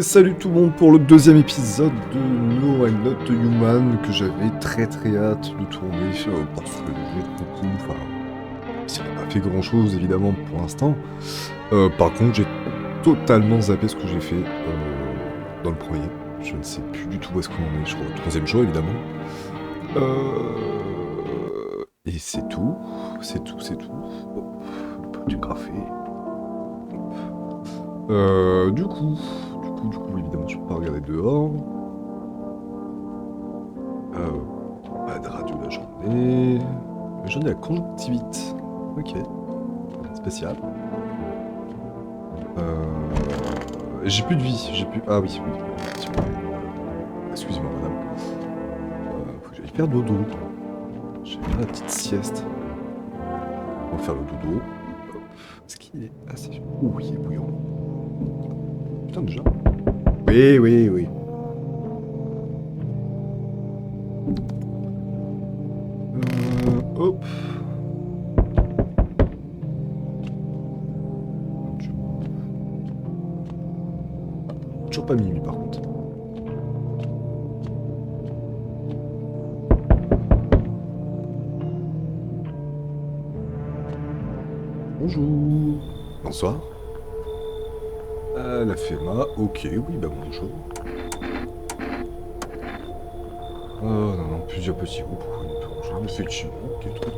Et salut tout le monde pour le deuxième épisode de No I'm Not Human que j'avais très hâte de tourner parce que beaucoup, enfin, ça n'a pas fait grand chose évidemment pour l'instant. Par contre j'ai totalement zappé ce que j'ai fait dans le premier. Je ne sais plus du tout où est-ce qu'on en est, je crois au troisième jour évidemment. Et c'est tout. Hop, le petit graphé. Du coup, évidemment, je peux pas regarder dehors. Pas de radio la journée. La journée à conjonctivite. Ok. Spécial. J'ai plus de vie. Ah oui. Excusez-moi, madame. Faut que j'aille faire dodo. Je vais faire la petite sieste. On va faire le dodo. Hop. Est-ce qu'il est assez... Ouh, il est bouillant. Putain, déjà. Oui. Hop. Toujours pas minuit par contre. Bonjour. Bonsoir. La FEMA, ok, oui, bah bonjour. Oh non, plusieurs petits groupes, bonjour, effectivement, ok, trop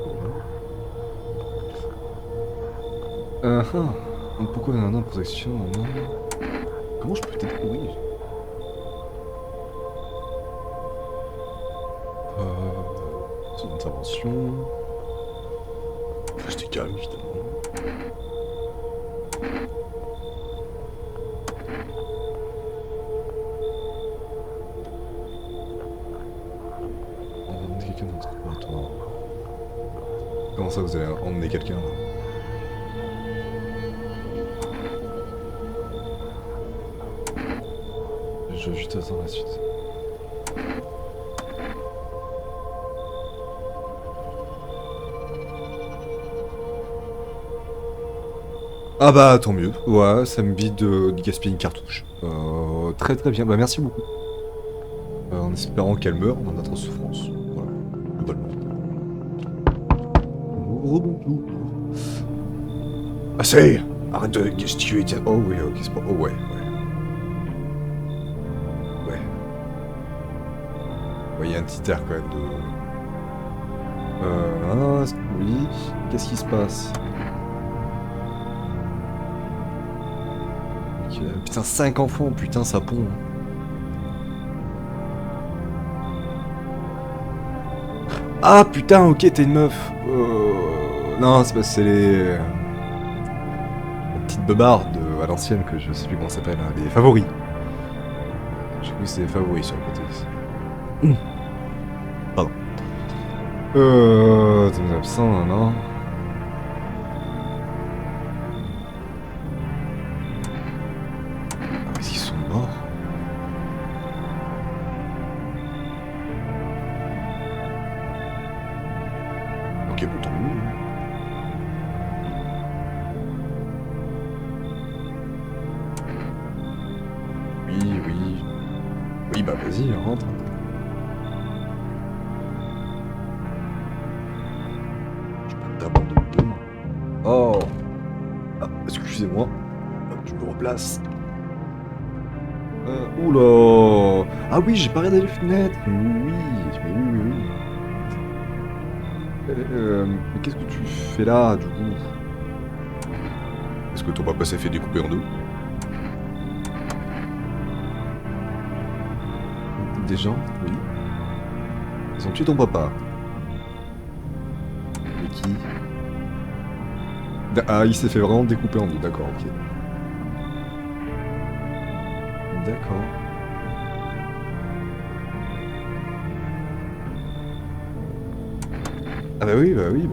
cool. Pourquoi non, protection, non. Comment je peux t'aider? Oui. C'est une intervention. Faut rester calme, évidemment. Quelqu'un d'autre. Attends. Comment ça vous allez emmener quelqu'un là? Je vais juste attendre la suite. Ah bah tant mieux. Ouais, ça m'évite de gaspiller une cartouche. Très bien. Bah merci beaucoup. En espérant qu'elle meure dans notre souffrance. Voilà, globalement. Rebonjour. Ah ça y est, arrête de gesticuler. Oh oui, ok, c'est pas... Oh ouais. Ouais, il y a un petit air quand même de... oui, qu'est-ce qui se passe? Ok, putain, 5 enfants, putain, ça pond. Ah putain, ok, t'es une meuf. Non, c'est parce que c'est les petites beubards à l'ancienne que je sais plus comment ça s'appelle, hein, les favoris. J'ai cru que c'était les favoris sur le côté. Pardon. T'es absent, non? Ah, est-ce qu'ils sont morts? Ok, bon, tant mieux. Oui, bah vas-y, rentre. Je peux t'abandonner demain. Oh. Ah, excusez-moi. Je me replace. Oula. Ah oui, j'ai pas regardé les fenêtres. Oui. Mais qu'est-ce que tu fais là, du coup? Est-ce que ton papa s'est fait découper en deux? Des gens? Oui. Ils ont tué ton papa. Mais qui? Ah, il s'est fait vraiment découper en deux, d'accord, ok. D'accord. Ah bah oui. Bah ouais.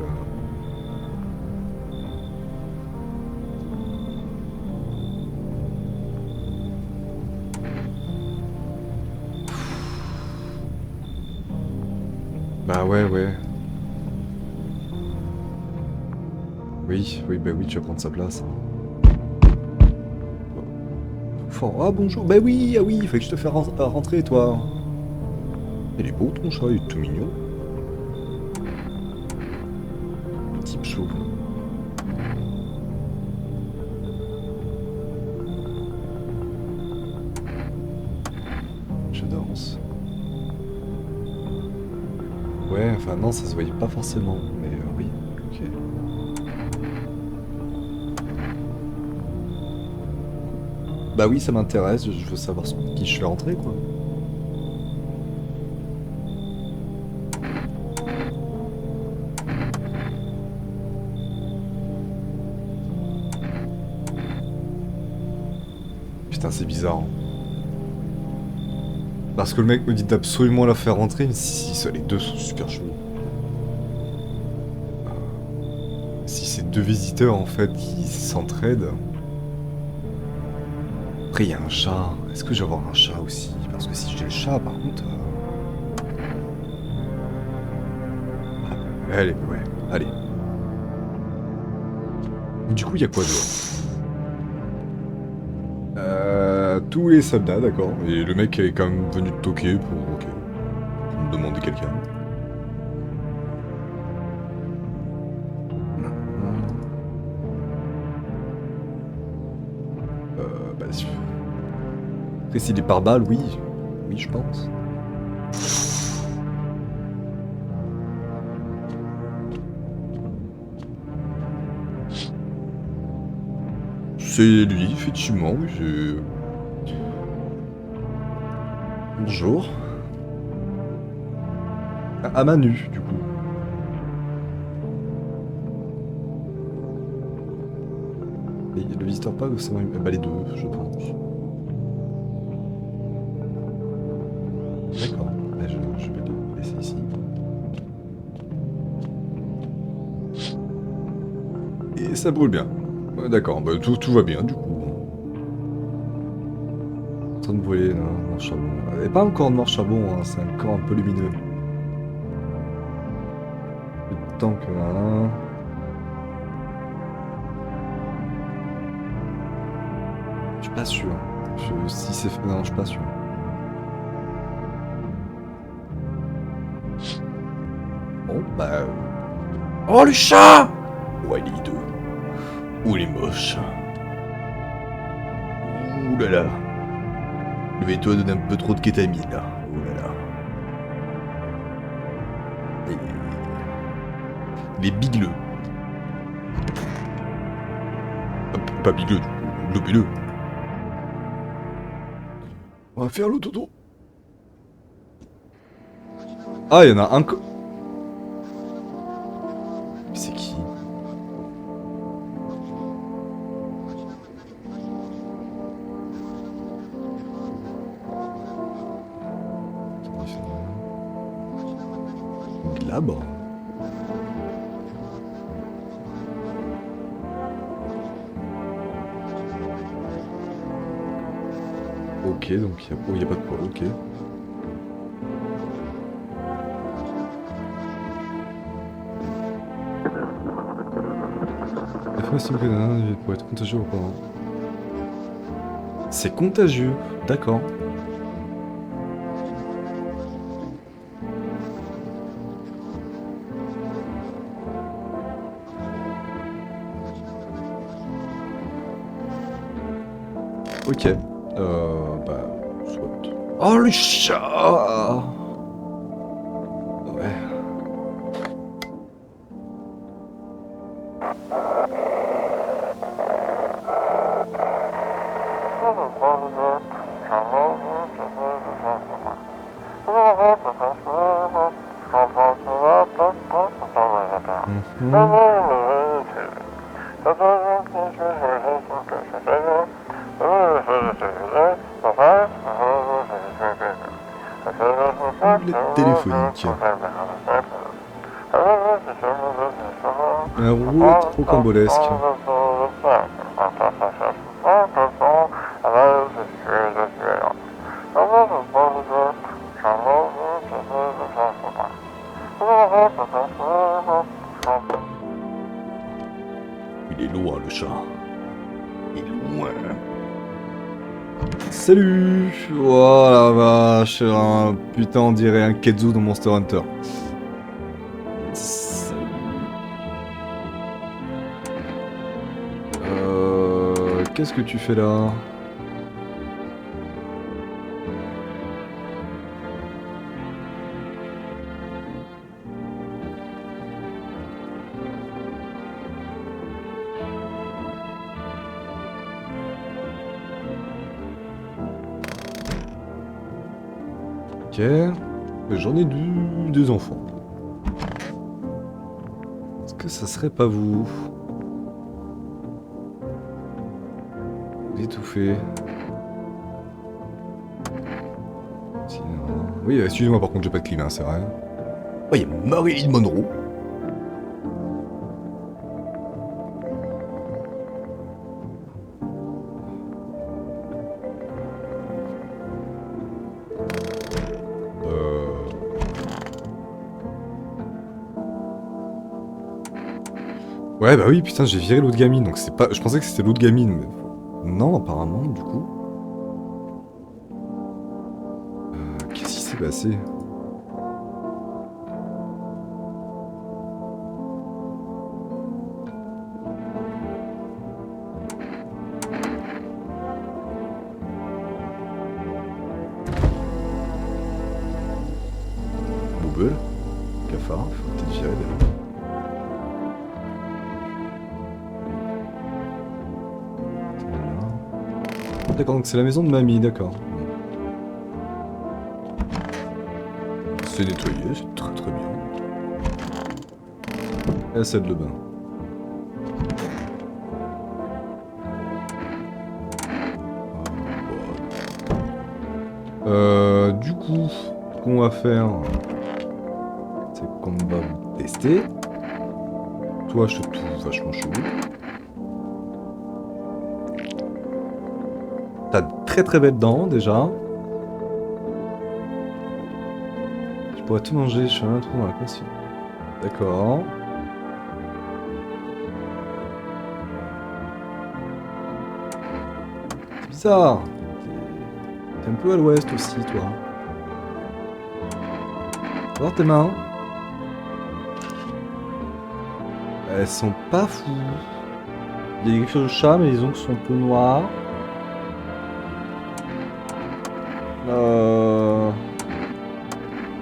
Oui, tu vas prendre sa place. fort. Ah bonjour, bah oui, ah oui, il fallait que je te fasse rentrer toi. Il est beau ton chat, il est tout mignon. Petit pchou. Je danse. Ouais, enfin non, ça se voyait pas forcément, mais oui, ok. Bah oui, ça m'intéresse, je veux savoir qui je fais rentrer, quoi. Putain, c'est bizarre. Hein. Parce que le mec me dit d'absolument la faire rentrer, mais si les deux sont super chelous. Si c'est deux visiteurs, en fait, qui s'entraident... Après, il y a un chat. Est-ce que je vais avoir un chat aussi? Parce que si j'ai le chat, par contre... Allez, ouais, allez. Du coup, il y a quoi dehors? Tous les soldats, d'accord. Et le mec est quand même venu te toquer pour... Ok. Pour me demander quelqu'un. Bah... Après, s'il est par balle, oui. Oui, je pense. C'est lui, effectivement, oui, c'est... Bonjour. À Manu, du coup. Et le visiteur pas, c'est bah, les deux, je pense. D'accord. Bah, je vais le laisser ici. Et ça brûle bien. D'accord, bah, tout va bien, du coup. En train de brûler, noir charbon. Et pas encore noir charbon, hein, c'est encore un peu lumineux. Le temps que... Hein. Je suis pas sûr. Si c'est fait... Non, je suis pas sûr. Bon, bah... Oh, le chat! Ouais, il est hideux. Ouh, il est moche. Ouh là là. Je vais toi donner un peu trop de kétamine, là. Ouh là là. Il est bigleux. Pas bigleux, globuleux. On va faire le dodo. Ah, il y en a un... C'est qui? Glabre. Ok, donc il n'y a pas de poids, ok. La fois, s'il vous plaît, pour être contagieux ou pas. C'est contagieux, d'accord. Ok. Bah, soit. Oh, le chat! Ouais. Téléphonique. Un rouleau rocambolesque. Il est loin, le chat. Il est loin. Salut. Oh la vache, putain on dirait un Ketsu dans Monster Hunter. Salut. Qu'est-ce que tu fais là? Ok, j'en ai deux enfants. Est-ce que ça serait pas vous? Vous étouffez. Sinon... Oui, excusez-moi par contre j'ai pas de clim, hein, c'est vrai. Oh, il y a Marilyn Monroe. Ouais bah oui putain j'ai viré l'autre gamine donc c'est pas. Je pensais que c'était l'autre gamine mais. Non apparemment du coup. Qu'est-ce qui s'est passé? Bouble. Cafard, faut peut-être virer d'ailleurs. D'accord, donc c'est la maison de mamie, d'accord. C'est nettoyé, c'est très très bien. Et c'est le bain. Du coup, ce qu'on va faire, c'est qu'on va tester. Toi, je te trouve vachement chelou. T'as de très très belles dents déjà. Je pourrais tout manger, je suis un trou dans la conscience. D'accord. C'est bizarre. T'es un peu à l'ouest aussi, toi. Voir tes mains. Elles sont pas fous. Il y a quelque chose de chat, mais les ongles sont un peu noirs.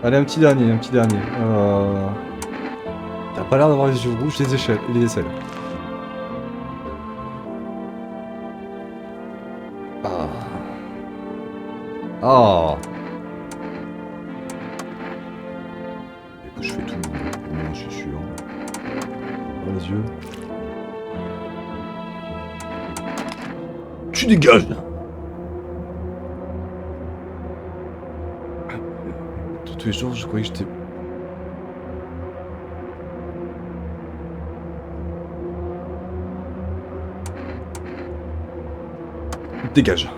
Allez, un petit dernier, un petit dernier. T'as pas l'air d'avoir les yeux rouges, les aisselles. Ah. Ah. Et que je fais tout, au moins je suis sûr. Dans les yeux. Tu dégages là. Tous les jours, je croyais que j'étais... Dégage.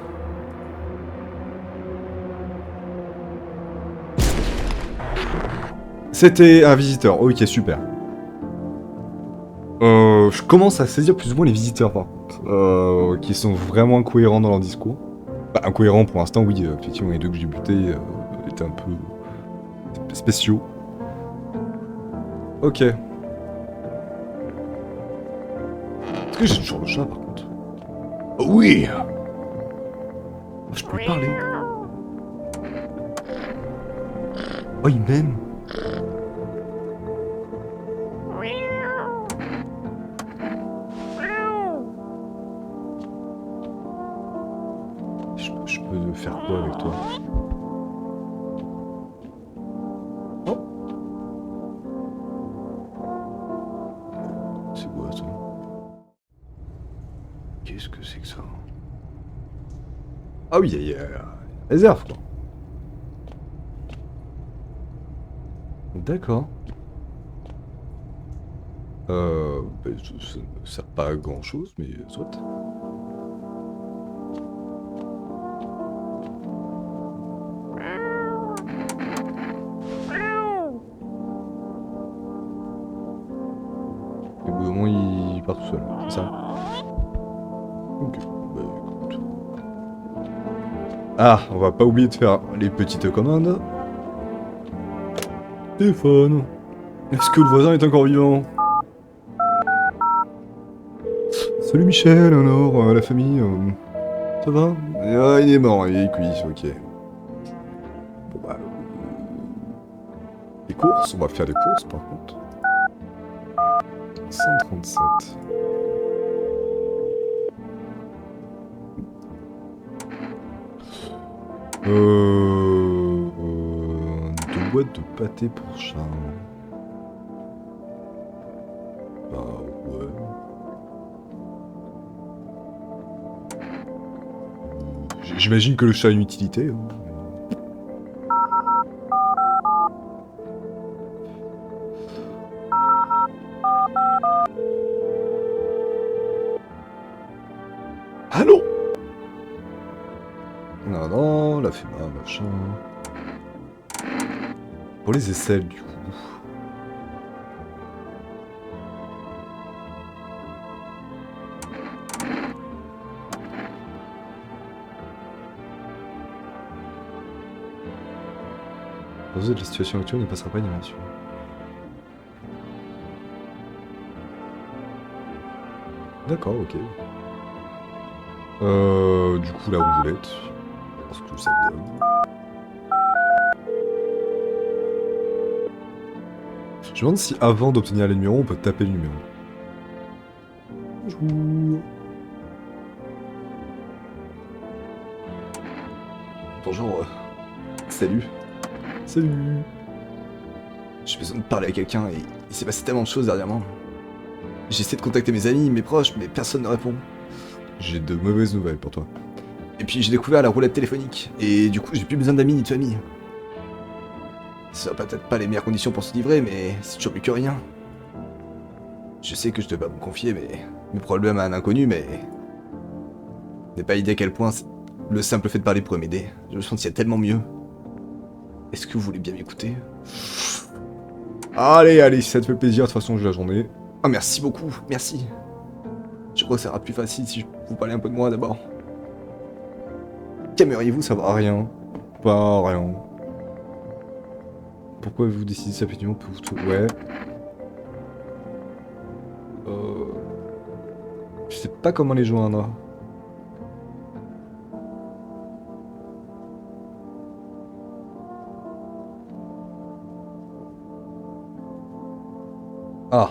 C'était un visiteur. Ok, super. Je commence à saisir plus ou moins les visiteurs par contre. Qui sont vraiment incohérents dans leur discours. Bah, incohérents pour l'instant, oui. Effectivement, les deux que j'ai butés étaient un peu... spéciaux. Ok. Est-ce que j'ai toujours le chat par contre? Oh, oui. Je peux lui parler. Oh, il m'aime. Je peux faire quoi avec toi? Oh. C'est quoi ça? Qu'est-ce que c'est que ça? Ah oui, il y a réserve quoi. D'accord. Bah, ça ne sert pas à grand chose, mais soit. Et au bout d'un moment, il part tout seul, c'est ça? Ok, bah écoute. Ah, on va pas oublier de faire les petites commandes. Téléphone. Est-ce que le voisin est encore vivant? Salut Michel, alors, la famille, ça va? Ah, il est mort, il est cuit, ok. Bon bah... Les courses, on va faire les courses par contre. 137. Deux boîtes de pâté pour chat. Bah ouais. J'imagine que le chat a une utilité. Hein. Allô? Non, non, la FEMA, machin. Pour les aisselles, du coup. Pour de la situation actuelle ne passera pas innovation. D'accord, ok. Du coup, la roulette. Parce que ça donne. Je me demande si avant d'obtenir les numéros, on peut taper le numéro. Bonjour. Bonjour. Salut. Salut. J'ai besoin de parler à quelqu'un et il s'est passé tellement de choses derrière moi. J'essaie de contacter mes amis, mes proches, mais personne ne répond. J'ai de mauvaises nouvelles pour toi. Et puis j'ai découvert la roulette téléphonique, et du coup j'ai plus besoin d'amis ni de famille. Ça va peut-être pas les meilleures conditions pour se livrer, mais c'est toujours mieux que rien. Je sais que je devais pas me confier mes problèmes à un inconnu, mais... Vous n'avez pas idée à quel point le simple fait de parler pourrait m'aider. Je me sentais tellement mieux. Est-ce que vous voulez bien m'écouter? Allez, allez, si ça te fait plaisir, de toute façon j'ai la journée. Ah merci beaucoup, merci. Je crois que ça sera plus facile si je vous parlais un peu de moi d'abord. Qu'aimeriez-vous savoir? Rien. Pas rien. Pourquoi vous décidez ça effectivement pour vous? Ouais. Je sais pas comment les joindre. Ah.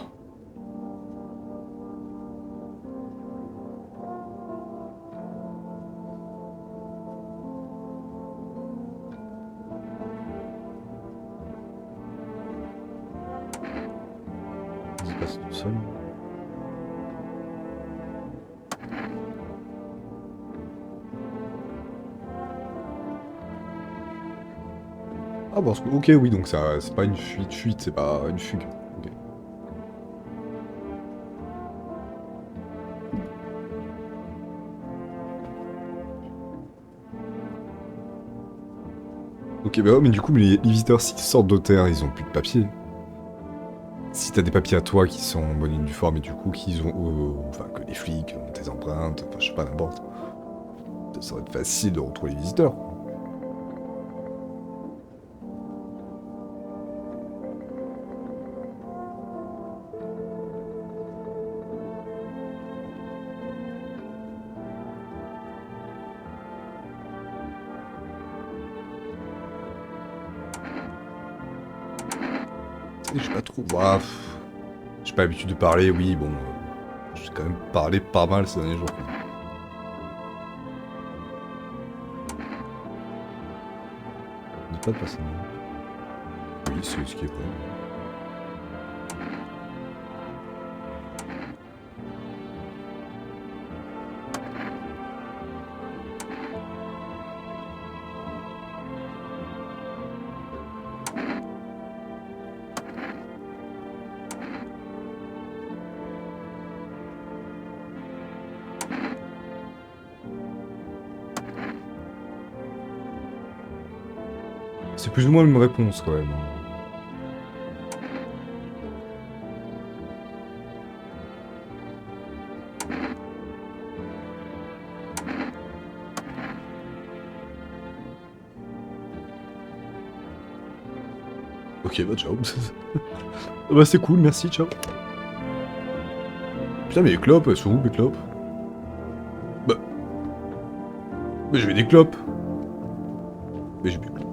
Il se passe tout seul. Ah parce que... Ok, oui, donc ça, c'est pas une fuite, c'est pas une fugue. Ok. Ok, bah ouais, mais du coup, les visiteurs, s'ils sortent d'Auterre, ils ont plus de papier. Si t'as des papiers à toi qui sont en bonne et due forme et du coup qu'ils ont... enfin, que les flics ont tes empreintes, enfin, je sais pas, n'importe. Ça va être facile de retrouver les visiteurs. J'ai pas trop... Ouah, j'ai pas l'habitude de parler, oui, bon... j'ai quand même parlé pas mal ces derniers jours. Quoi. On dit pas de passer. Oui, c'est ce qui est vrai. C'est plus ou moins une réponse quand même. Ok, bah ciao. Bah c'est cool, merci, ciao. Putain, mais les clopes, elles sont où mes clopes? Bah... Mais j'ai des clopes. Mais j'ai plus de clopes.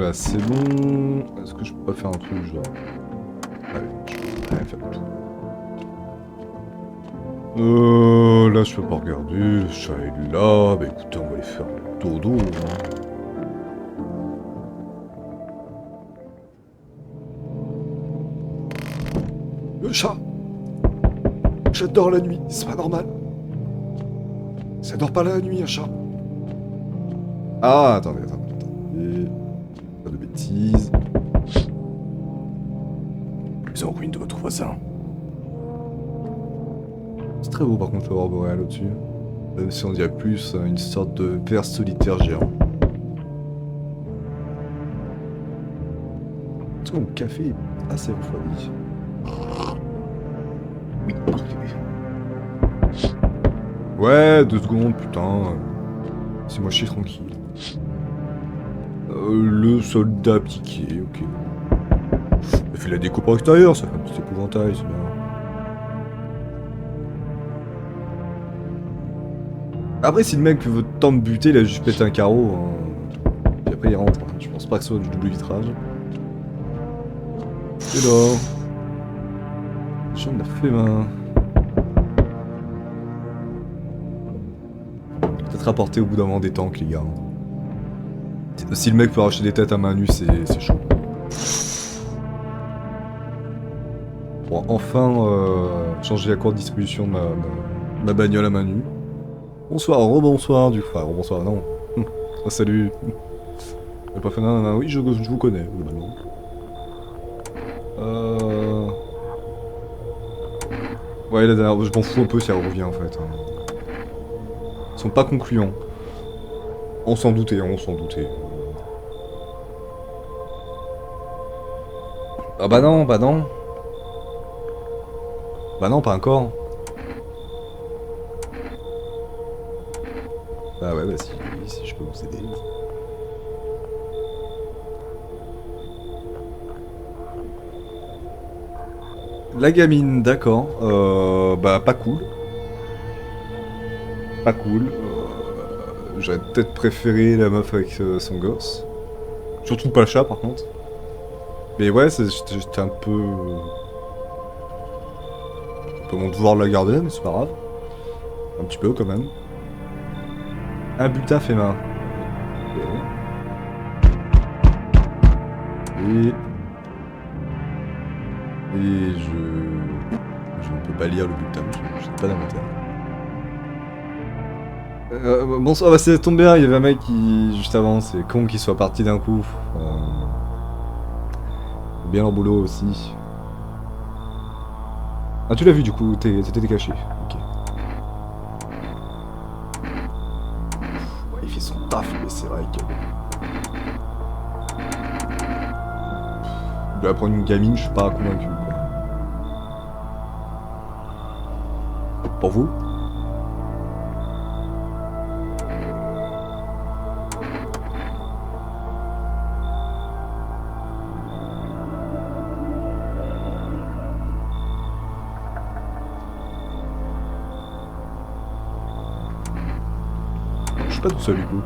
Là c'est bon. Est-ce que je peux pas faire un truc genre... Ouais, je peux rien faire du tout. Là je peux pas regarder, le chat est là, bah écoutez, on va aller faire dodo. Hein. Le chat! J'adore la nuit, c'est pas normal. Ça dort pas la nuit un chat. Ah, attendez. Pas de bêtises. Les en ruine de votre voisin. C'est très beau par contre l'aurore boréale au-dessus. Même si on dirait plus une sorte de ver solitaire géant. Est-ce que mon café est assez refroidi? Oui, parfait. Ouais, 2 secondes, putain. C'est moi chier tranquille. Le soldat piqué, ok. Il fait la déco par extérieur, ça fait un petit épouvantail, c'est bien. Après, si le mec veut tant me buter, il a juste pété un carreau. Hein. Puis après, il rentre. Hein. Je pense pas que ce soit du double vitrage. Et là. J'en ai fait main. Peut-être rapporter au bout d'un moment des tanks, les gars. Si le mec peut racheter des têtes à main nue, c'est chaud. Bon, enfin, changer la courte distribution de ma bagnole à main nue. Bonsoir, rebonsoir, du coup. Enfin, rebonsoir, non. Ah, salut. J'ai pas fait non, oui, je vous connais, globalement. Ouais, la dernière, je m'en fous un peu si elle revient en fait. Hein. Ils sont pas concluants. On s'en doutait, on s'en doutait. Ah bah non, bah non. Bah non, pas encore. Bah ouais, bah si je peux vous aider. La gamine, d'accord. Bah pas cool. Pas cool. J'aurais peut-être préféré la meuf avec son gosse. Surtout pas le chat par contre. Mais ouais, j'étais un peu mon devoir de la garder, mais c'est pas grave. Un petit peu quand même. Un butin fait main. Et je ne peux pas lire le bulletin, je n'ai pas d'inventaire. Bonsoir, bah c'est tombé bien, il y avait un mec qui, juste avant, c'est con qu'il soit parti d'un coup. Bien leur boulot aussi. Ah, tu l'as vu du coup, t'étais caché. Ok. Ouais, il fait son taf, mais c'est vrai que... Il doit prendre une gamine, je suis pas convaincu. Quoi. Pour vous? Je suis pas tout seul du coup.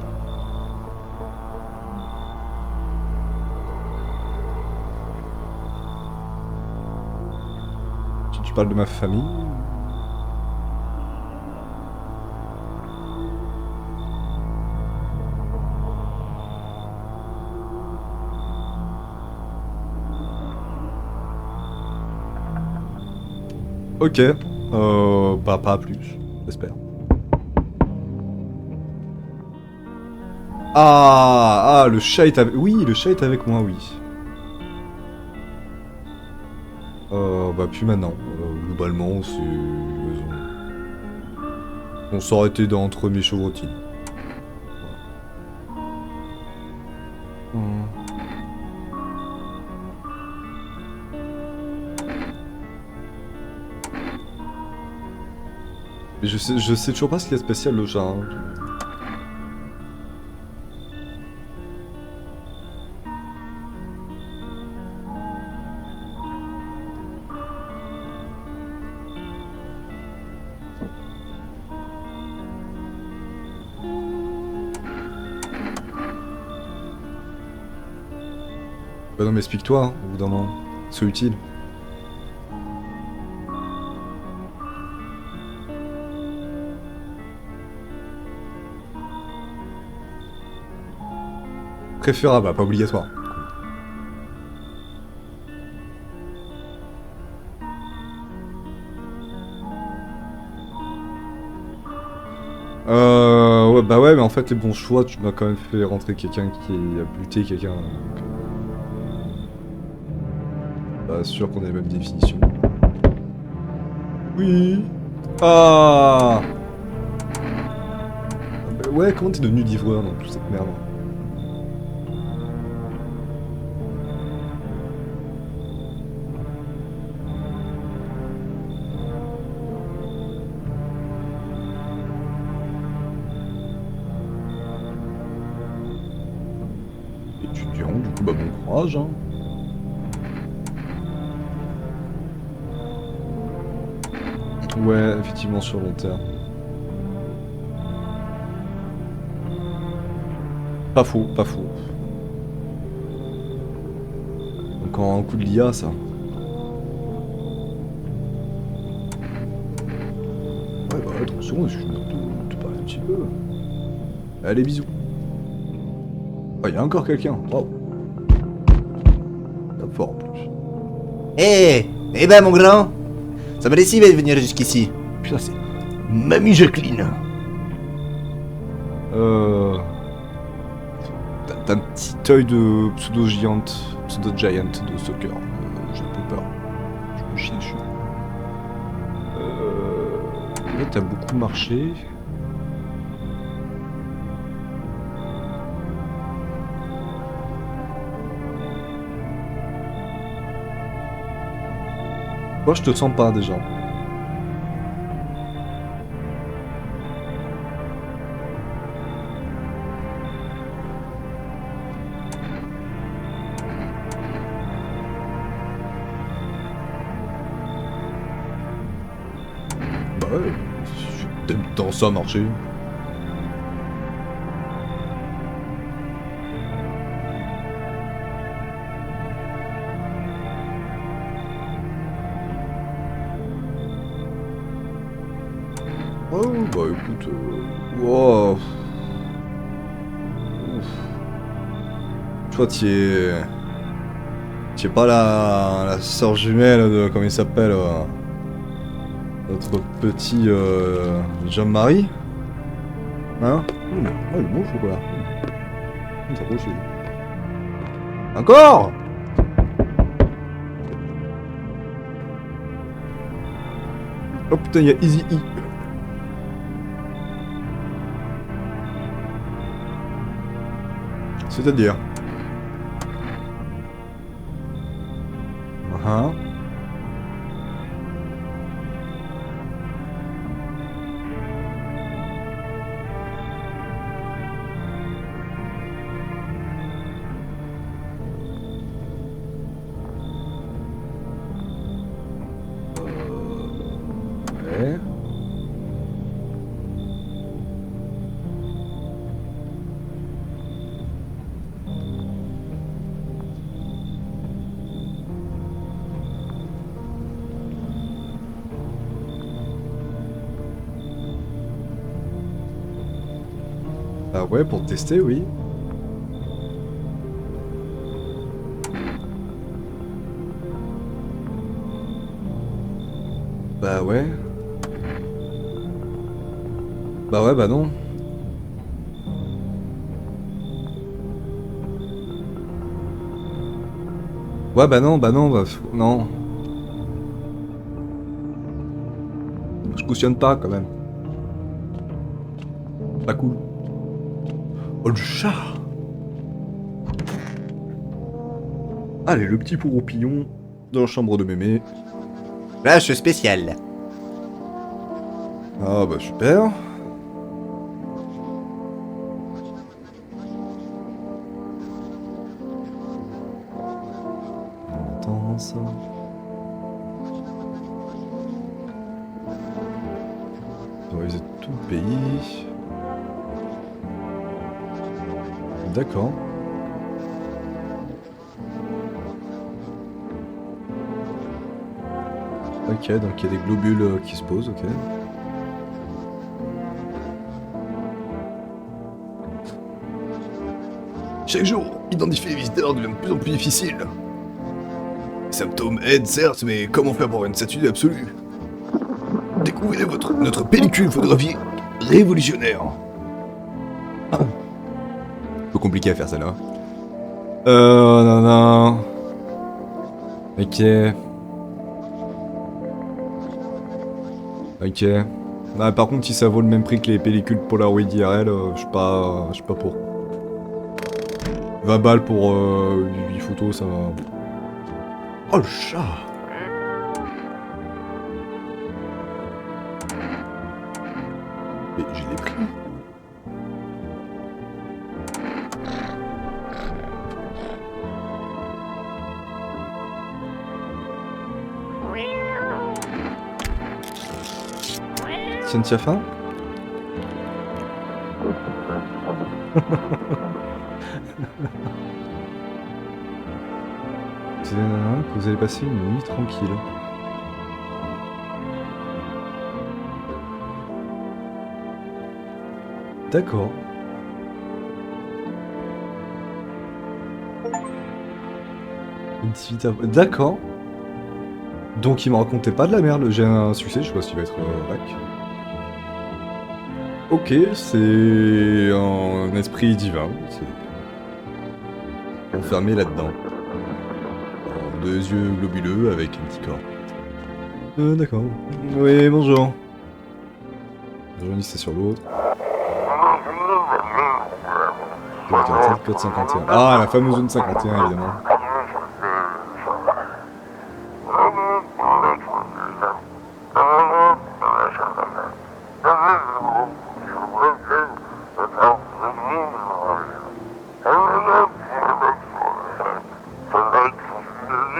Tu parles de ma famille? Ok, pas plus, j'espère. Ah, le chat est avec... Oui, le chat est avec moi, oui. Bah plus maintenant. Globalement, c'est... On s'arrêtait entre mes chevrotines. Mais je sais toujours pas ce qu'il y a de spécial le chat. Hein. non mais explique-toi, hein, au bout d'un moment. C'est utile. Préférable, pas obligatoire. Ouais, bah ouais, mais en fait, les bons choix, tu m'as quand même fait rentrer quelqu'un qui a buté quelqu'un. Donc, pas sûr qu'on ait la même définition. Oui. Ah, bah ouais, comment t'es devenu livreur dans toute cette merde? Étudiant, du coup, bah bon courage, hein. Ouais, effectivement, sur long terme. Pas faux, pas faux. Encore un coup de l'IA, ça. Ouais, bah ouais, 30 secondes, je te parle un petit peu. Allez, bisous. Oh, y a encore quelqu'un. Waouh. Tape fort en plus. Eh ben mon grand, ça m'a décidé de venir jusqu'ici. Putain, c'est. Mamie Jacqueline. T'as un petit œil de pseudo-giant de soccer. J'ai un peu peur. Je me chie dessus. Là, t'as beaucoup marché. Moi, je te sens pas déjà. Bah ouais, t'aimes tant ça marcher. Oh, bah écoute. Wow. Ouf. Tu vois, t'y es pas la sœur jumelle de. Comment il s'appelle notre petit Jean-Marie. Hein? Oh, le bon chocolat. Ça approche. Encore? Oh putain, il y a Easy E. C'est-à-dire? Hein? Ouais. Bah ouais, pour tester, oui. Bah ouais. Bah ouais, bah non. Ouais, bah non, non. Je cautionne pas quand même. Pas cool. Oh le chat! Allez, le petit pourroupillon dans la chambre de mémé. Flash spécial. Ah bah super. On entend ça. Autoriser tout le pays. D'accord. Ok, donc il y a des globules qui se posent, ok. Chaque jour, identifier les visiteurs devient de plus en plus difficile. Les symptômes aident certes, mais comment faire pour avoir une certitude absolue? Découvrez notre pellicule photographie révolutionnaire. Un peu compliqué à faire ça là. Non, non. Ok. Ok. Bah, par contre, si ça vaut le même prix que les pellicules Polaroid IRL, je suis pas pour. 20 balles pour 8 photos, ça va. Oh le chat! Mais je l'ai pris. Tiens, tu as faim? C'est que vous allez passer une nuit tranquille. D'accord. D'accord. Donc il me racontait pas de la merde, j'ai un succès, je sais pas s'il va être bac. Ok, c'est un esprit divin, c'est enfermé là-dedans. Deux yeux globuleux avec un petit corps. D'accord. Oui, bonjour. Journée, c'est sur l'autre. Code 47, code 51. Ah, la fameuse zone 51, évidemment.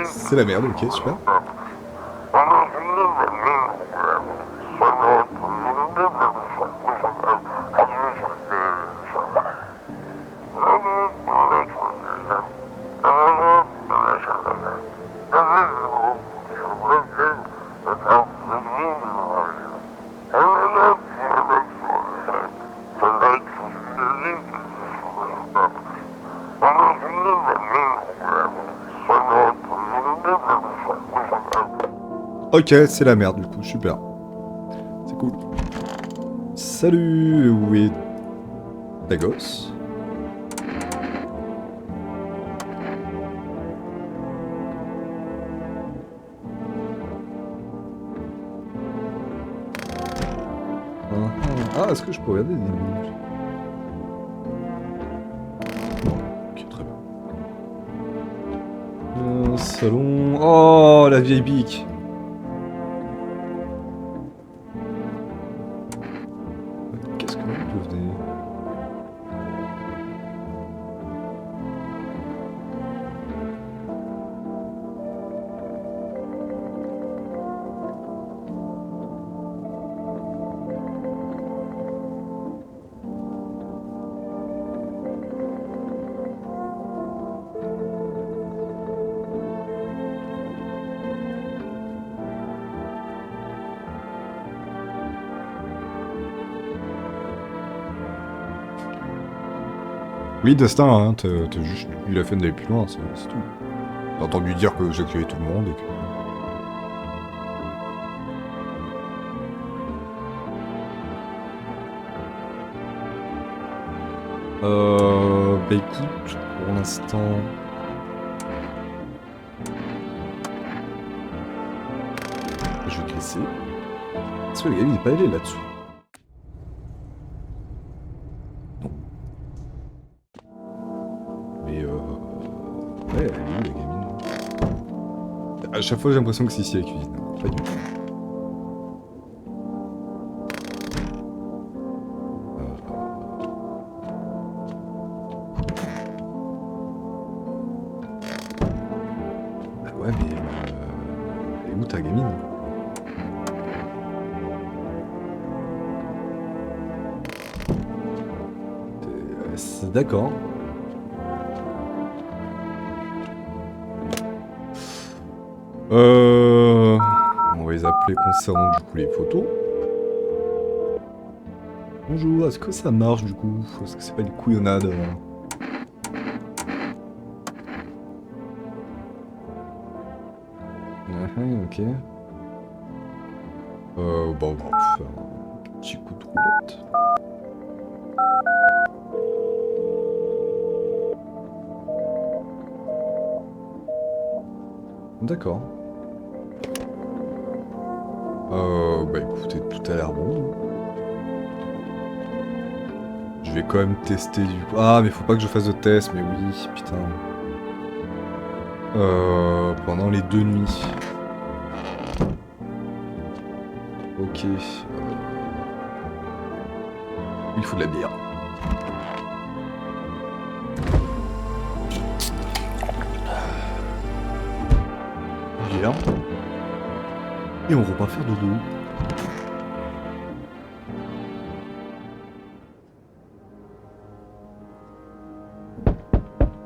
C'est la merde, ok, super. Ok, c'est la merde du coup, super. C'est cool. Salut, où est ta gosse? Ah, est-ce que je peux regarder des news? Ok, très bien. Salon... Oh, la vieille bique. Qu'est-ce que vous devenez? Oui, Destin, hein, t'as juste eu la peine d'aller plus loin, c'est tout. T'as entendu dire que j'accueillais tout le monde et que... Bah écoute, pour l'instant... Je vais te laisser. Est-ce que le gars il est pas allé là-dessous? Non. Mais ouais, elle est où la gamine? À chaque fois j'ai l'impression que c'est ici la cuisine. Pas du tout. Bah ouais mais... elle est où ta gamine? D'accord. On va les appeler concernant du coup les photos. Bonjour, est-ce que ça marche du coup? Est-ce que c'est pas une couillonnade? Ok. Bon, on va faire un petit coup de roulette. D'accord. Bah écoutez, tout a l'air bon. Je vais quand même tester du coup. Ah, mais faut pas que je fasse de test, mais oui, putain. Pendant les 2 nuits. Ok. Il faut de la bière. Bière. Et on repart faire dodo.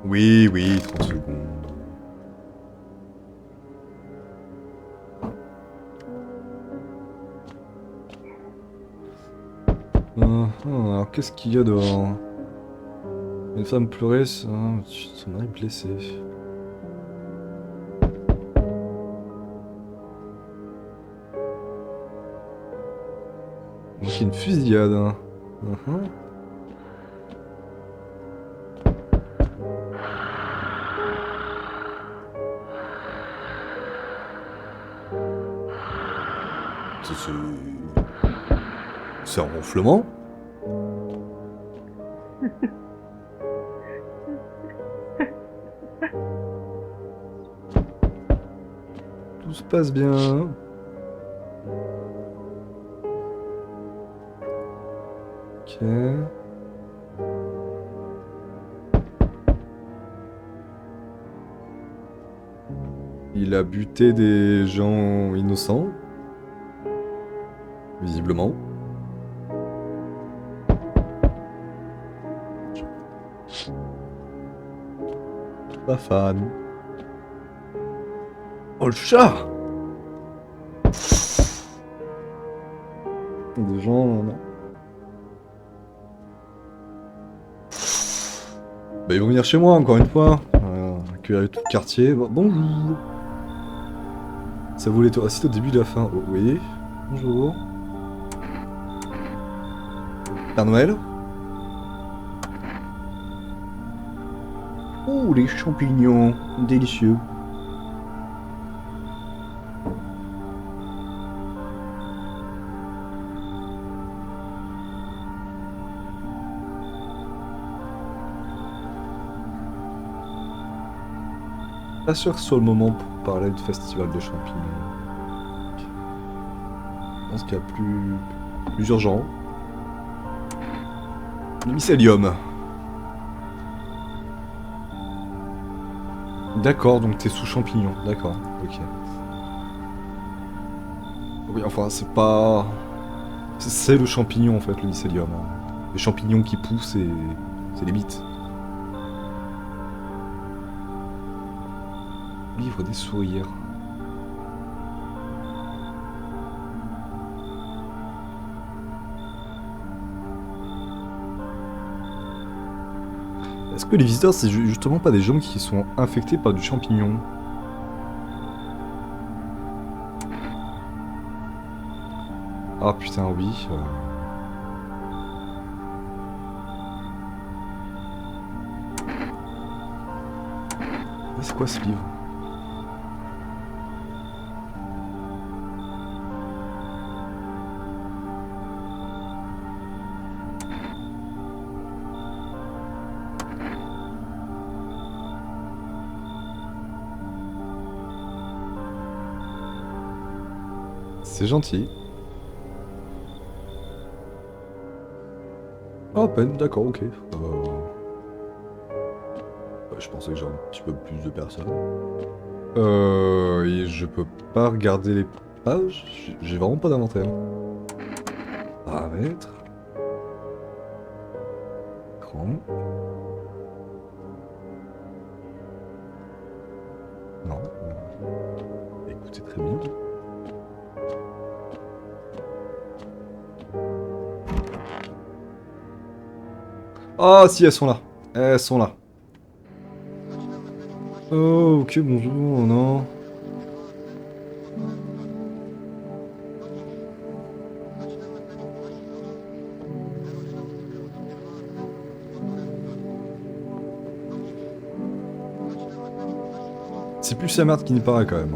Oui, oui, 30 secondes. Alors qu'est-ce qu'il y a dehors? Une femme pleurait, son mari blessé. Donc il y a une fusillade. C'est un ronflement? Tout se passe bien. Ok. Il a buté des gens innocents. Visiblement. Pas fan. Oh le chat! Des gens... non. Bah ils vont venir chez moi encore une fois. Accueillir tout le quartier. Bonjour. Ça voulait être assis au début de la fin. Oh, oui. Bonjour. Père Noël. Oh les champignons. Délicieux. Pas sûr que ce soit le moment pour parler de festival de champignons. Je pense qu'il y a plus urgent. Le mycélium. D'accord, donc t'es sous champignon. D'accord, ok. Oui, enfin, c'est pas... C'est le champignon, en fait, le mycélium. Les champignons qui poussent, c'est les mythes. Livre des sourires. Est-ce que les visiteurs, c'est justement pas des gens qui sont infectés par du champignon? Ah putain, oui. C'est quoi ce livre? C'est gentil. Ah, peine, d'accord, ok. Je pensais que j'aurais un petit peu plus de personnes. Et je peux pas regarder les pages? J'ai vraiment pas d'inventaire. Paramètres. Écran. Non. Écoutez, très bien. Ah si, elles sont là. Elles sont là. Oh, ok, bonjour, non. C'est plus la merde qui n'y paraît quand même.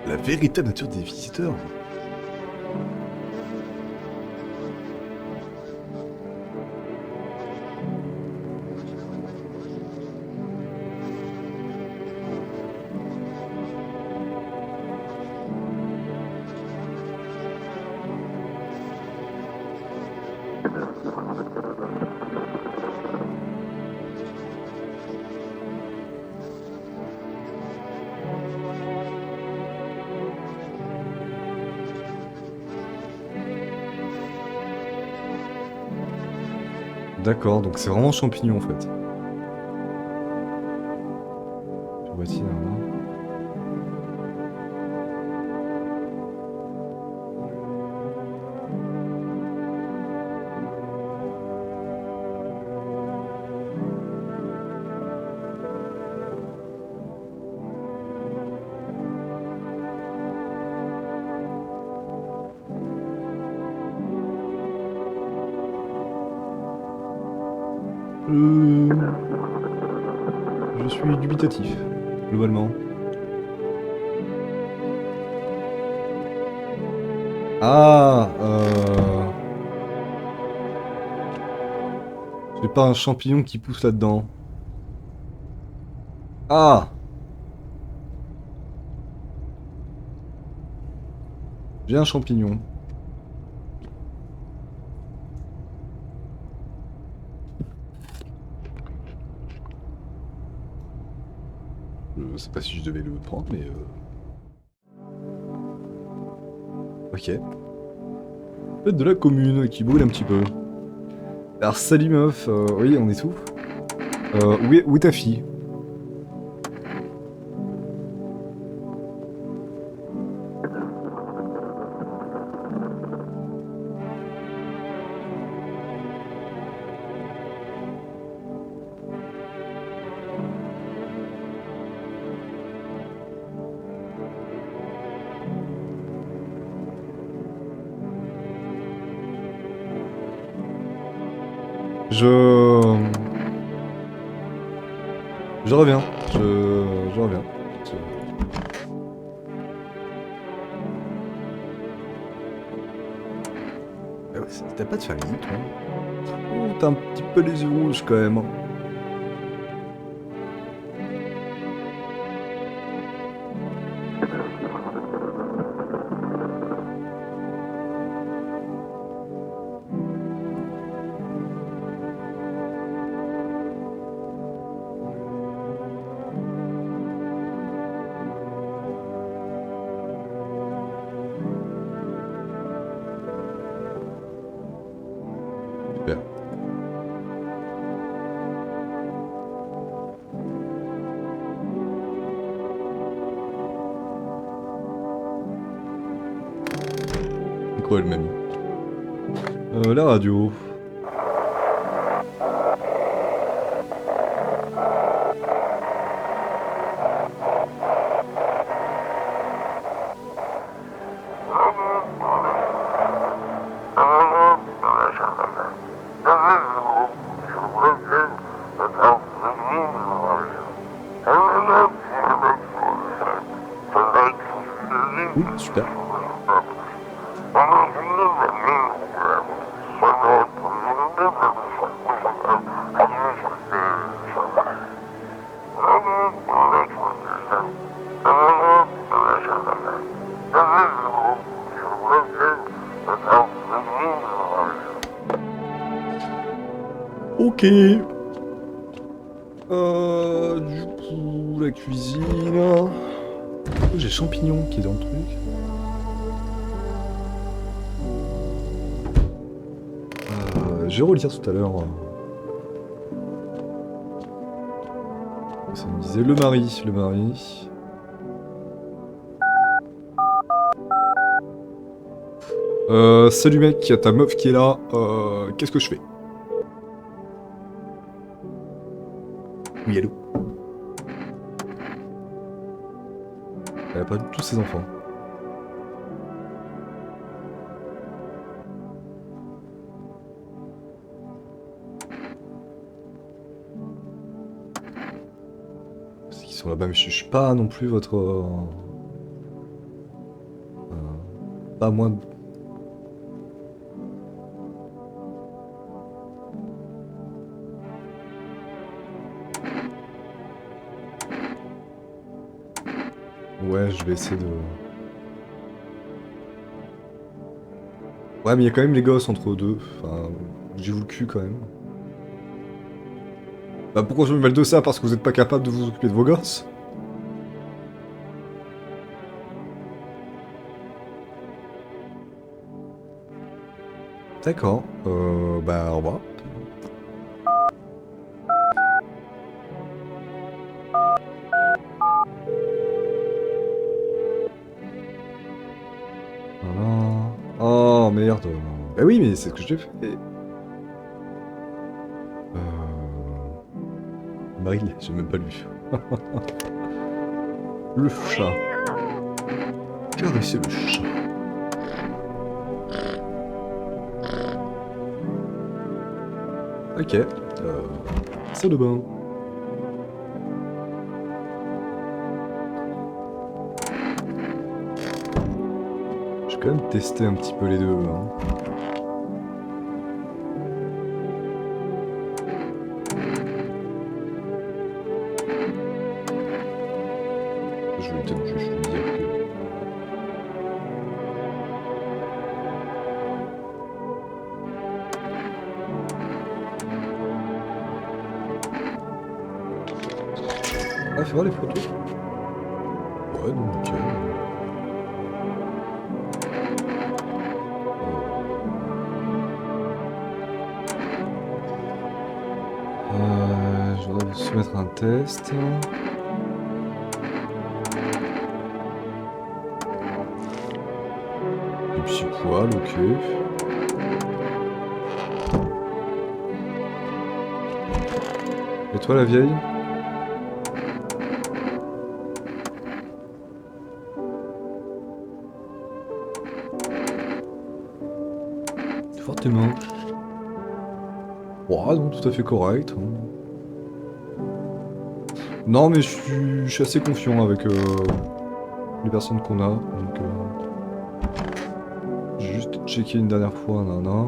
La véritable nature des visiteurs. D'accord, donc c'est vraiment champignon en fait. Voici, je suis dubitatif, globalement. Ah, j'ai pas un champignon qui pousse là-dedans. Ah, j'ai un champignon. Je sais pas si je devais le prendre, mais ok. Peut-être de la commune qui brûle un petit peu. Alors salut meuf, oui on est tout. Où est ta fille? Je... Je reviens. Je reviens. Ah ouais, t'as pas de famille, toi? Oh, t'as un petit peu les yeux rouges quand même. Super. C'est quoi, elle m'a mis la radio. Oui, super. Ok. Du coup, la cuisine. Oh, j'ai champignon qui est dans le truc. Je vais relire tout à l'heure. Ça me disait le mari, le mari. Salut mec, y a ta meuf qui est là. Qu'est-ce que je fais? Oui, allô? Elle a perdu tous ses enfants. Parce qu'ils sont là-bas, mais je suis pas non plus votre... pas moi... Ouais, je vais essayer de... Ouais, mais il y a quand même les gosses entre eux deux. Enfin, j'ai vous le cul quand même. Bah pourquoi je me mêle de ça? Parce que vous êtes pas capable de vous occuper de vos gosses? D'accord. Bah au revoir. Voilà. Oh merde. Bah oui, mais c'est ce que j'ai fait. Marie, j'ai même pas lu. Le chat. Caresser le chat. Ok. Salle de bain. Je vais quand même tester un petit peu les deux. Hein. Je vais peut-être juste lui dire que... Ah, fais voir les photos. Ouais, donc nickel. Je voudrais soumettre un test. Du petit poil, ok. Et toi la vieille? Fortement. Ouais, non, tout à fait correct. Hein. Non, mais je suis assez confiant avec les personnes qu'on a. Donc, j'ai juste checké une dernière fois, nana.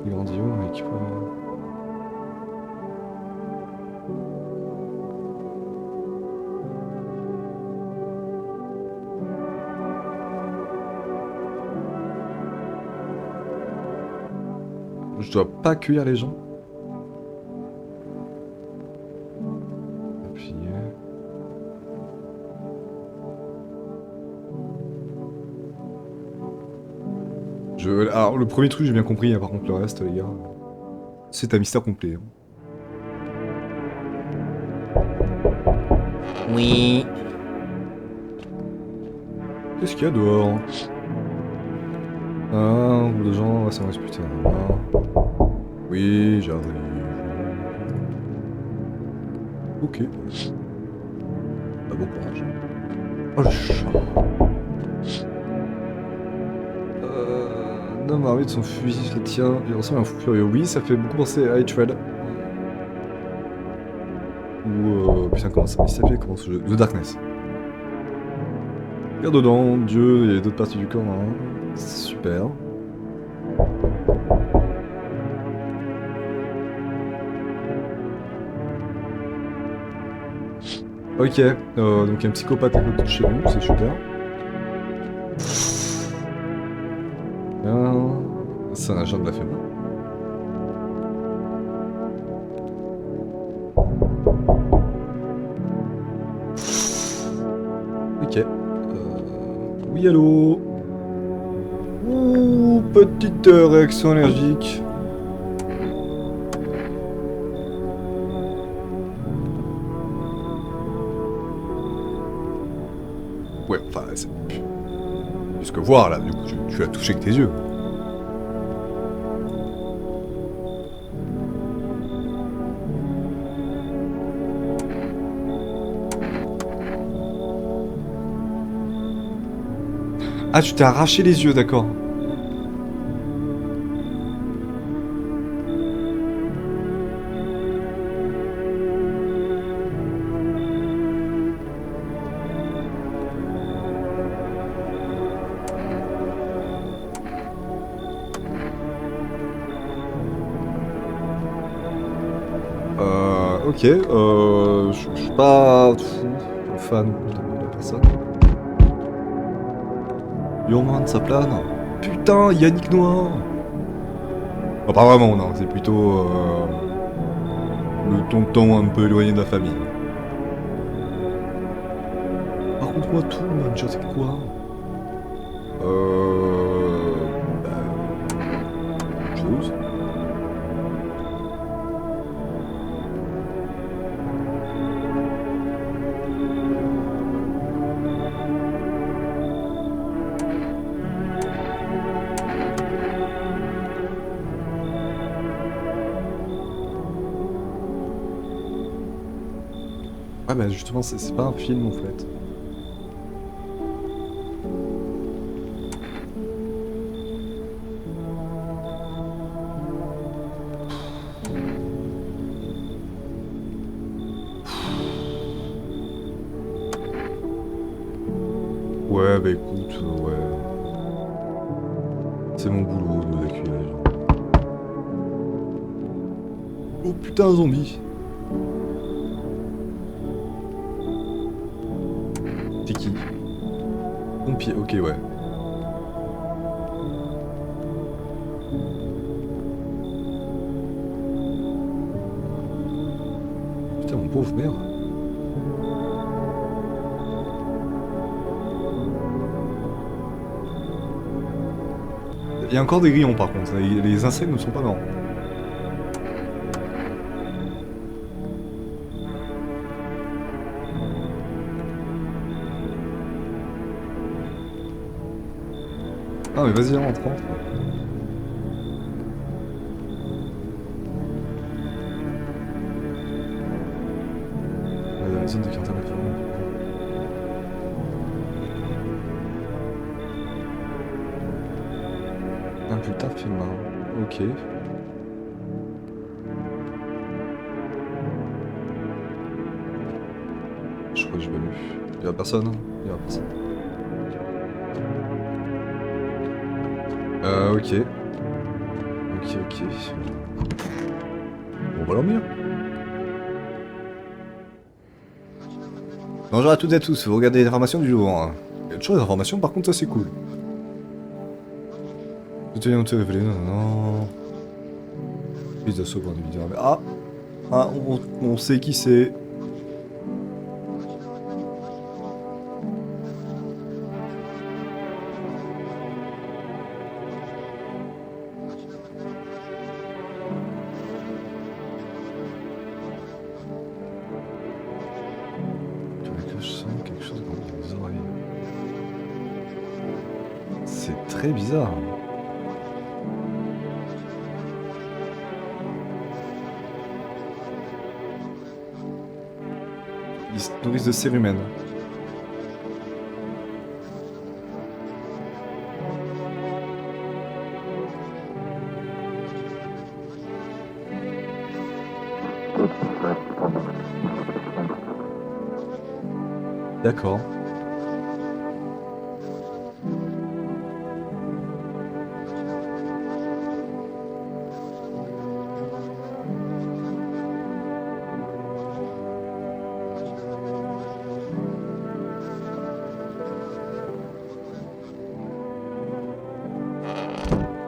Il grandit où, mec? Je dois pas accueillir les gens. Appuyer. Alors, le premier truc, j'ai bien compris, hein, par contre, le reste, les gars, c'est un mystère complet. Hein. Oui. Qu'est-ce qu'il y a dehors? Un ou deux gens, ouais, ça me reste putain. Oui, j'arrive. Ok. Bah bon courage. Oh le chat. Un homme armé de son fusil se tient, il ressemble à un fou furieux. Oui, ça fait beaucoup penser à H-Red. Ou putain, comment ça s'appelait, comment ce jeu? The Darkness. Regarde dedans, Dieu et d'autres parties du corps, hein. Super. Ok, donc un psychopathe à côté de chez nous, c'est super. C'est un agent de la FEMA. Ok. Oui, allô? Ouh, petite réaction allergique. Ouais, enfin, c'est plus que voir, là, du coup, tu l'as touché avec tes yeux. Ah, tu t'es arraché les yeux, d'accord. Ok, je suis pas fan de la personne. Yoman, ça plane. Putain, Yannick Noir. Oh, pas vraiment, non, c'est plutôt le tonton un peu éloigné de la famille. Raconte-moi tout, man, je sais quoi. Chose. Ouais, bah justement, c'est pas un film en fait. Ouais, bah écoute, ouais. C'est mon boulot d'accueillir les gens. Oh putain, un zombie. T'es qui? Pompier, ok, ouais. Putain, mon pauvre merde. Il y a encore des grillons par contre, les insectes ne sont pas marrants. Ah mais vas-y, rentre. Dans la zone de quartier d'information. Un putain de film, hein. Ok. Je crois que j'ai pas lu. Y'a personne, hein. Y'a personne. Ok. Ok. Bon, on va dormir. Bonjour à toutes et à tous, vous regardez les informations du jour. Il y a toujours des informations, par contre, ça c'est cool. Je tiens à te révéler, non. Prise d'assaut pour individuel. Ah, on sait qui c'est. Je sens quelque chose dans les oreilles. C'est très bizarre. Ils se nourrissent de cérumen. D'accord.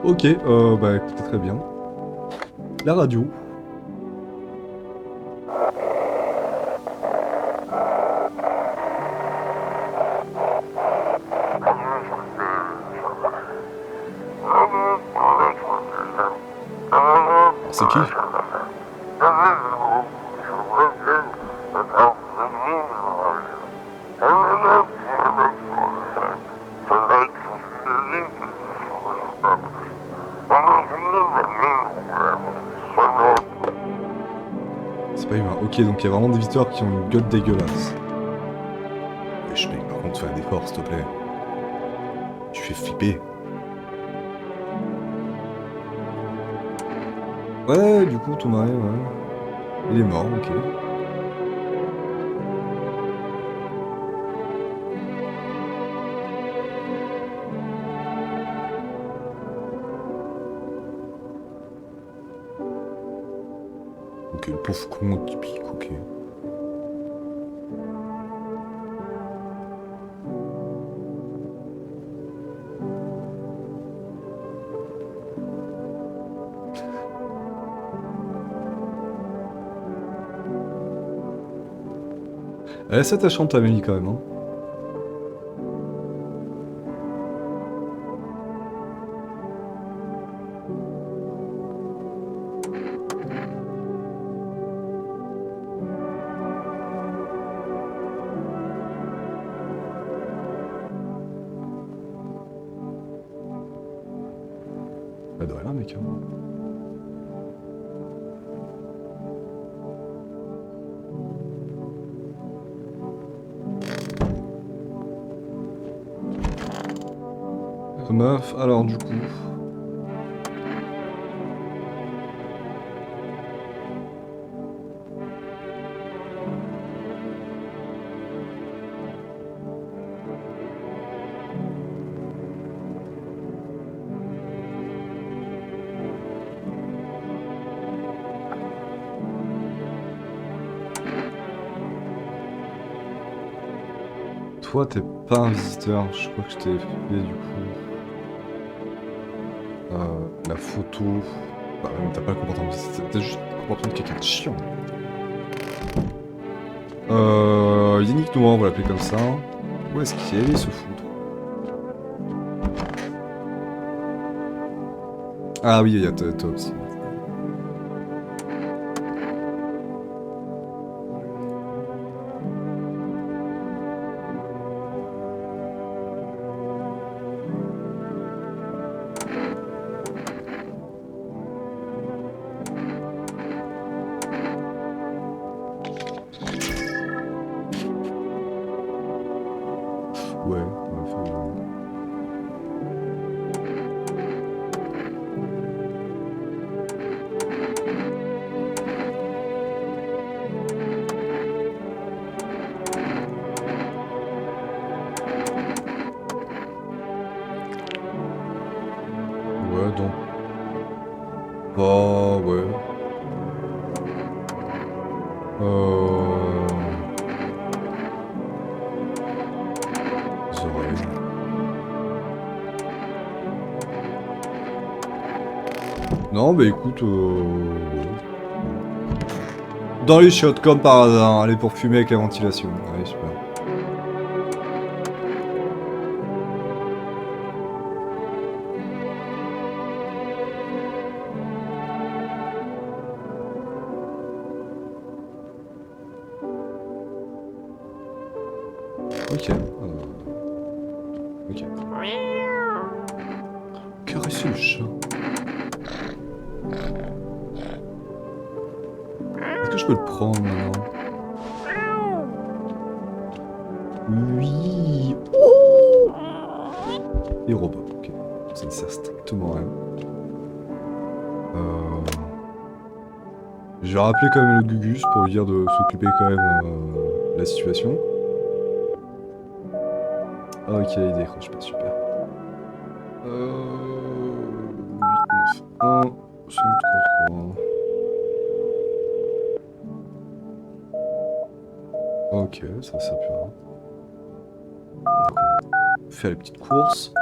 Ok, bah écoutez, très bien. La radio. C'est qui? Ok, donc il y a vraiment des visiteurs qui ont une gueule dégueulasse. Wesh mec, par contre fais un effort s'il te plaît. Tu fais flipper. Ouais, du coup, ton mari, ouais. Il est mort, ok. Ok, le pauvre con typique, ok. Elle est attachante Amélie quand même, hein. Bah de rien mec. Hein. Meuf, alors du coup... Toi, t'es pas un visiteur, je crois que je t'ai fait du coup la photo. Bah, même t'as pas le comportement de visiteur, t'as juste le comportement de quelqu'un de chiant. Yannick Noir, on va l'appeler comme ça. Où est-ce qu'il est allé se foutre? Ah oui, il y a toi aussi. Ouais, on a fait... Ouais, donc... Bah, ouais. Les oreilles. Non, bah écoute, ouais. Dans les chiottes, comme par hasard, allez pour fumer avec la ventilation. Ouais, super. Ok. Ok. Caresser le chat. Est-ce que je peux le prendre maintenant? Oui. Oh, les robots, ok. Ça ne sert strictement à rien. Je vais rappeler quand même le Gugus pour lui dire de s'occuper quand même de la situation. Ah ok, il décroche pas, super. 8, 9, 1, 5, 3, 3. Ok, ça sert plus à rien. Faire les petites courses.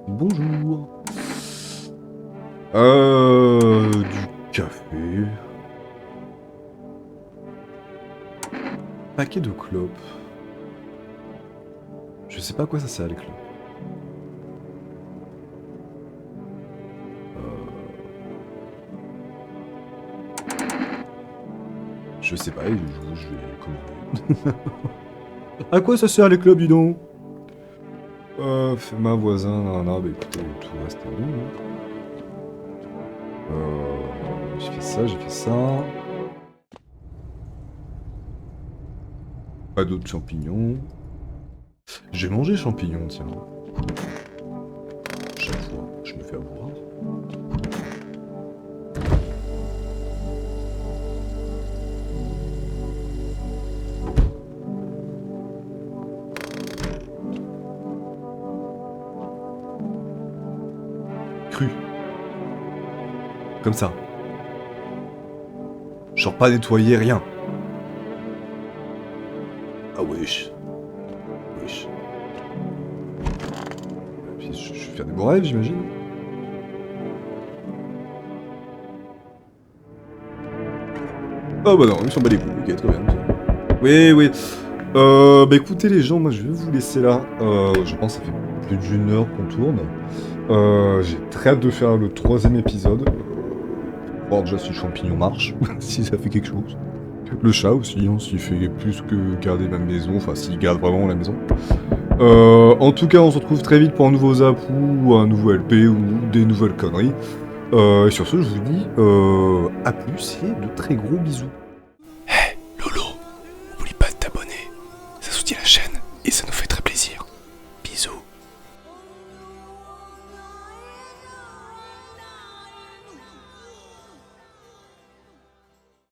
Bonjour. Du café. Paquet de clopes. Je sais pas à quoi ça sert les clopes. Je sais pas, et du coup je vais commander. À quoi ça sert les clopes, dis donc? Ma voisin, non, bah écoutez, tout reste bon. Hein. j'ai fait ça, j'ai fait ça. Pas d'autres champignons. J'ai mangé champignons, tiens. Chaque fois, je me fais avoir. Cru. Comme ça. Genre pas nettoyer, rien. Ah wesh. Wesh. Puis je vais faire des beaux rêves, j'imagine. Ah bah non, il s'en bat les couilles, ok, très bien. Oui, oui. Bah écoutez les gens, moi je vais vous laisser là. Je pense que ça fait plus d'une heure qu'on tourne. J'ai très hâte de faire le 3e épisode. Voir déjà si le champignon marche, si ça fait quelque chose. Le chat aussi, hein, s'il fait plus que garder ma maison, enfin s'il garde vraiment la maison. En tout cas, on se retrouve très vite pour un nouveau zap ou un nouveau LP ou des nouvelles conneries. Et sur ce, je vous dis à plus et de très gros bisous.